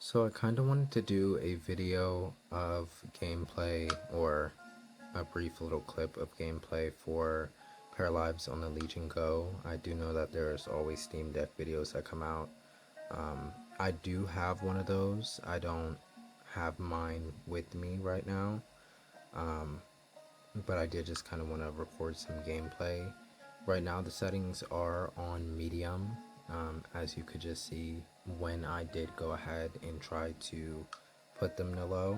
So I kind of wanted to do a video of gameplay or a brief little clip of gameplay for Paralives on the Legion Go. I do know that there's always Steam Deck videos that come out. I do have one of those. I don't have mine with me right now, but I did just kind of want to record some gameplay. Right now the settings are on medium, as you could just see when I did go ahead and try to put them to low.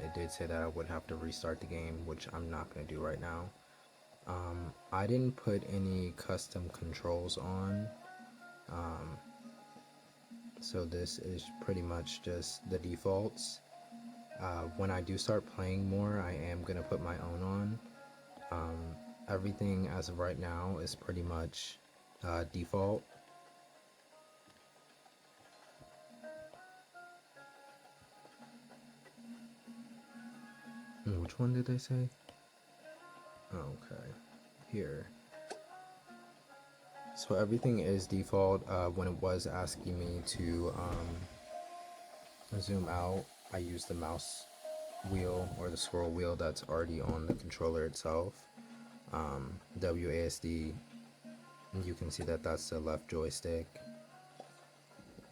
It did say that I would have to restart the game, which I'm not going to do right now. I didn't put any custom controls on, so this is pretty much just the defaults. When I do start playing more, I am going to put my own on. Everything as of right now is pretty much default. Which one did they say? Okay, here. So everything is default. When it was asking me to zoom out, I used the mouse wheel or the scroll wheel that's already on the controller itself. WASD, you can see that that's the left joystick.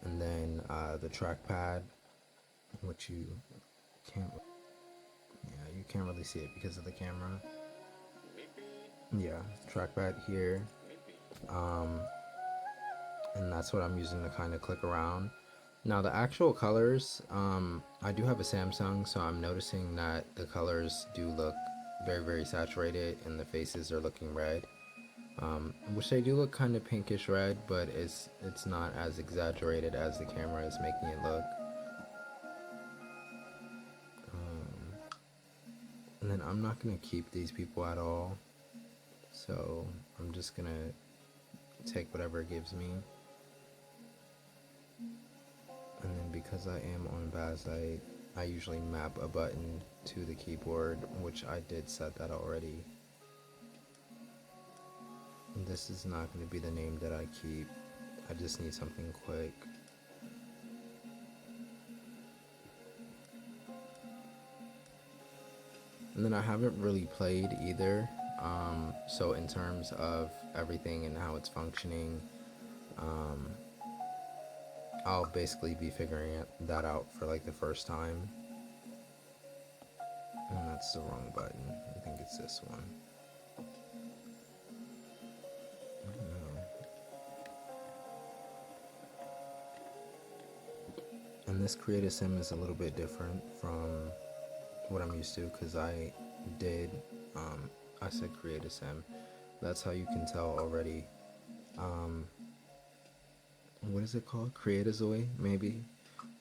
And then the trackpad, which you can't, yeah, you can't really see it because of the camera. Yeah, trackpad here. And that's what I'm using to kind of click around. Now the actual colors, I do have a Samsung, so I'm noticing that the colors do look very saturated and the faces are looking red, which they do look kind of pinkish red, but it's not as exaggerated as the camera is making it look. And then I'm not gonna keep these people at all, so I'm just gonna take whatever it gives me. And then because I am on Bazzite, I usually map a button to the keyboard, which I did set that already. And this is not going to be the name that I keep. I just need something quick. And then I haven't really played either. So in terms of everything and how it's functioning, I'll basically be figuring that out for like the first time. And that's the wrong button. I think it's this one. And this create a sim is a little bit different from what I'm used to, because I did, I said create a sim. That's how you can tell already. What is it called? Create-a-zoe, maybe?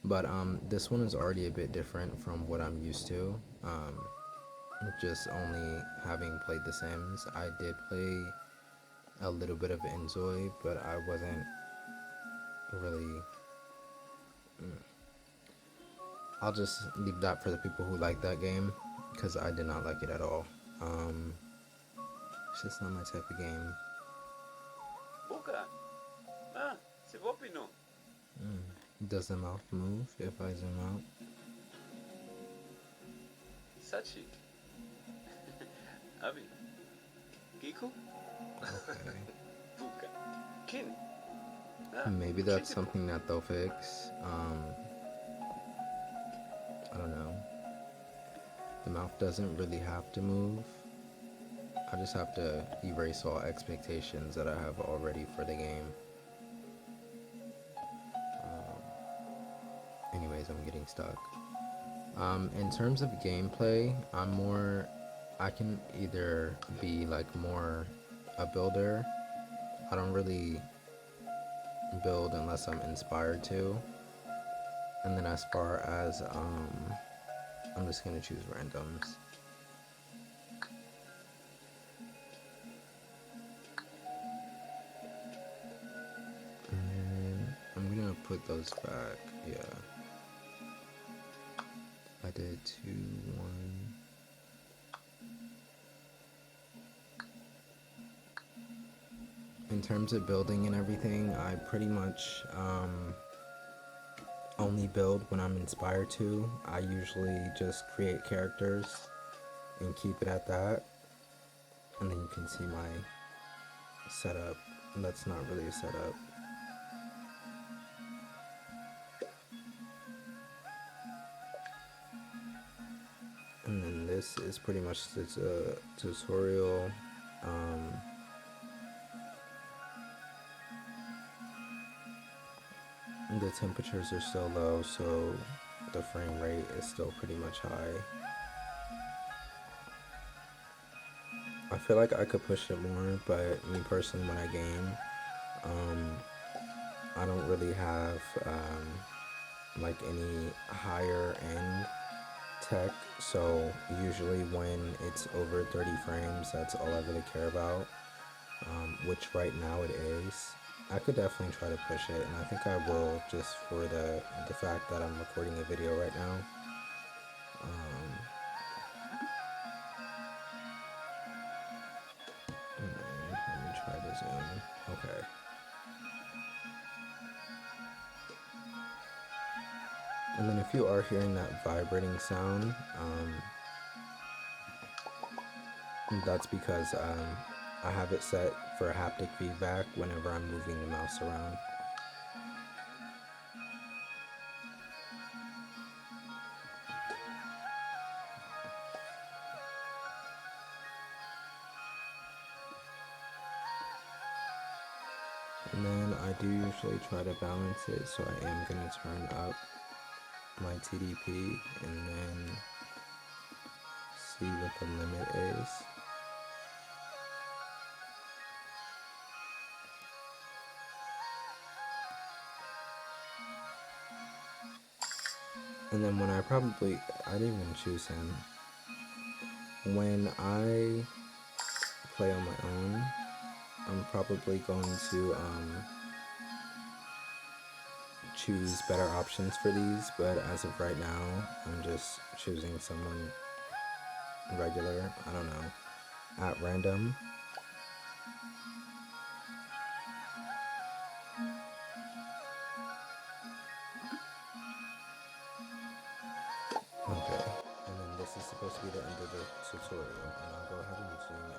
But this one is already a bit different from what I'm used to. Just only having played The Sims. I did play a little bit of Enzoy, but I wasn't really. I'll just leave that for the people who like that game, because I did not like it at all. It's just not my type of game. Boca. Ah, c'est bon, Pino. Does the mouth move if I zoom out? Sachi. Abi. Giku. Okay. Boca. Kin. Ah, Maybe that's Chitipo. something that they'll fix. I don't know. The mouth doesn't really have to move. I just have to erase all expectations that I have already for the game. Anyways, I'm getting stuck. In terms of gameplay, I can either be like more a builder. I don't really build unless I'm inspired to. And then as far as, I'm just gonna choose randoms. And I'm gonna put those back, yeah. I did 2, 1. In terms of building and everything, I pretty much, only build when I'm inspired to. I usually just create characters and keep it at that. And then you can see my setup. That's not really a setup. And then this is pretty much the tutorial. The temperatures are still low, so the frame rate is still pretty much high. I feel like I could push it more, but me personally, when I game, I don't really have like any higher end tech, so usually when it's over 30 frames, that's all I really care about, which right now it is. I could definitely try to push it, and I think I will, just for the fact that I'm recording a video right now. Let me try to zoom. Okay. And then if you are hearing that vibrating sound, that's because I have it set for haptic feedback whenever I'm moving the mouse around. And then I do usually try to balance it, so I am going to turn up my TDP and then see what the limit is. And then when I didn't even choose him. When I play on my own, I'm probably going to choose better options for these, but as of right now, I'm just choosing someone regular, I don't know, at random. Okay, and then this is supposed to be the end of the tutorial, and I'll go ahead and zoom in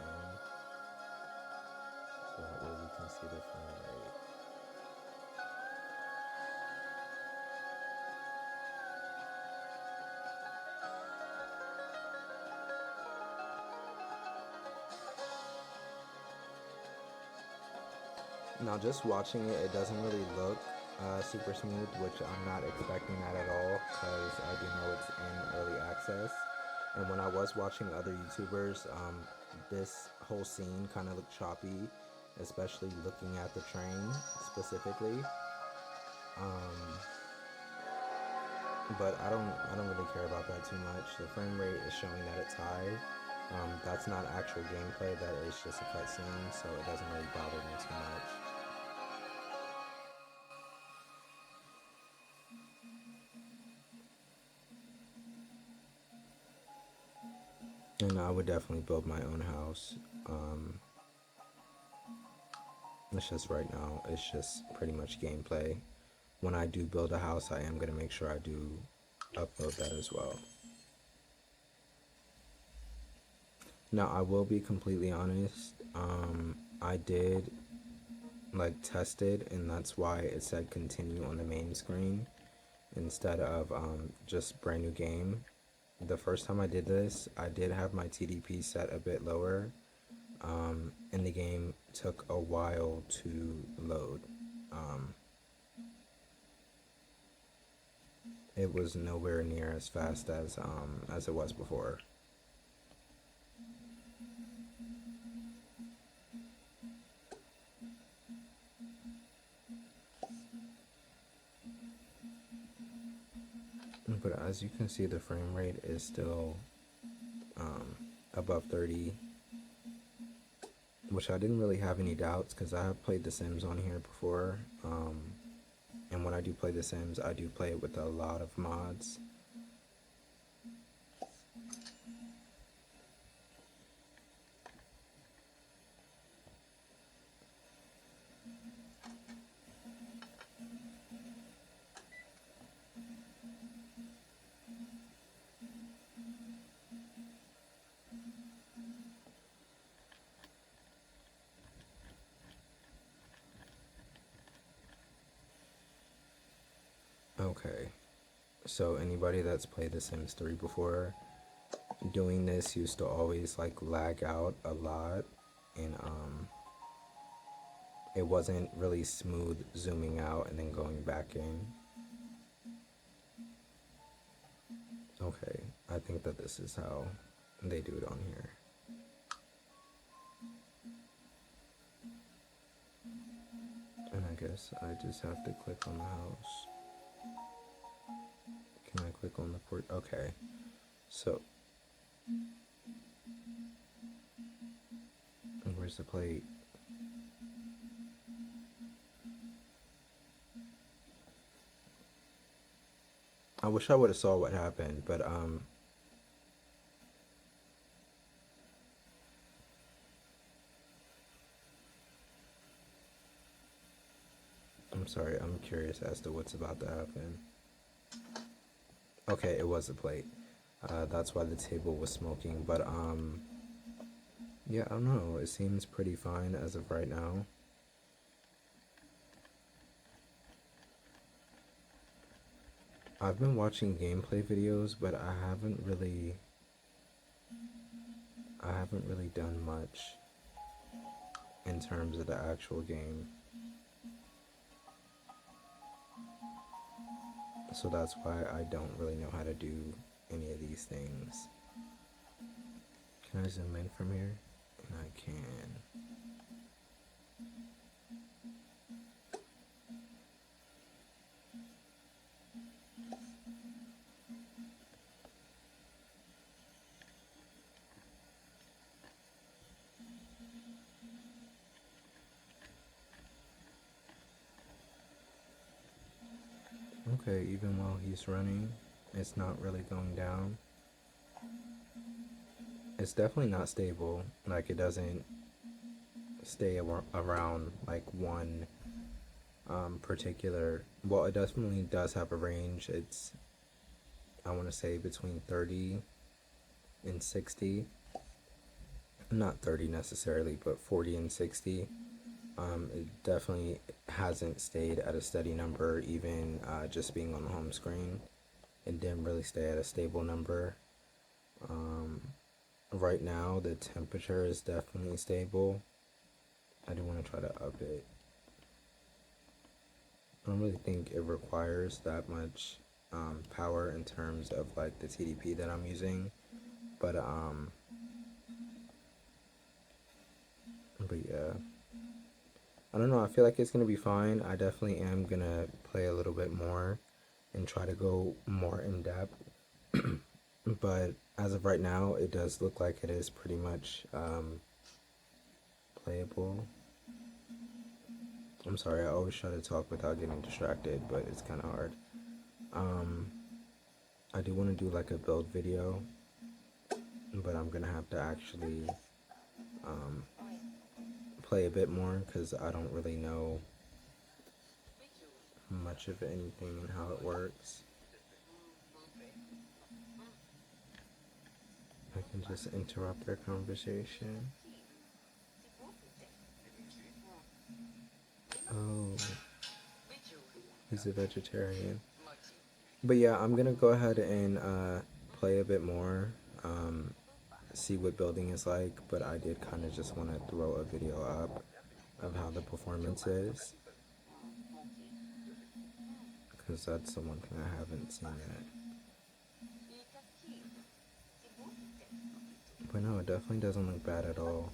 so that way we can see the frame rate. Now just watching it, it doesn't really look super smooth, which I'm not expecting that at all, because I do know it's in early access. And when I was watching other YouTubers, this whole scene kind of looked choppy, especially looking at the train specifically. But I don't really care about that too much. The frame rate is showing that it's high. That's not actual gameplay, that is just a cutscene, so it doesn't really bother me too much. And I would definitely build my own house. It's just right now, it's just pretty much gameplay. When I do build a house, I am going to make sure I do upload that as well. Now, I will be completely honest. I did test it, and that's why it said continue on the main screen instead of just brand new game. The first time I did this, I did have my TDP set a bit lower, and the game took a while to load. It was nowhere near as fast as it was before. But as you can see, the frame rate is still above 30, which I didn't really have any doubts because I have played The Sims on here before. And when I do play The Sims, I do play it with a lot of mods. Okay, so anybody that's played The Sims 3 before, doing this used to always like lag out a lot, and it wasn't really smooth zooming out and then going back in. Okay, I think that this is how they do it on here. And I guess I just have to click on the house. Can I click on the port? Okay, so where's the plate? I wish I would have saw what happened, but I'm sorry, I'm curious as to what's about to happen. Okay, it was a plate. That's why the table was smoking, but yeah, I don't know. It seems pretty fine as of right now. I've been watching gameplay videos, but I haven't really done much in terms of the actual game. So that's why I don't really know how to do any of these things. Can I zoom in from here? And I can. Okay, even while he's running, it's not really going down. It's definitely not stable. Like, it doesn't stay around like one particular. Well, it definitely does have a range. It's, I want to say, between 30 and 60. Not 30 necessarily, but 40 and 60. It definitely hasn't stayed at a steady number, even just being on the home screen. It didn't really stay at a stable number. Right now, the temperature is definitely stable. I do want to try to up it. I don't really think it requires that much power in terms of like the TDP that I'm using, but yeah, I don't know. I feel like it's gonna be fine. I definitely am gonna play a little bit more and try to go more in depth. But as of right now, it does look like it is pretty much playable. I'm sorry, I always try to talk without getting distracted, but it's kind of hard. I do want to do like a build video, but I'm gonna have to actually play a bit more because I don't really know much of anything and how it works. I can just interrupt their conversation. Oh, he's a vegetarian. But yeah, I'm gonna go ahead and play a bit more, see what building is like, but I did kind of just want to throw a video up of how the performance is, because that's the one thing I haven't seen yet. But no, it definitely doesn't look bad at all.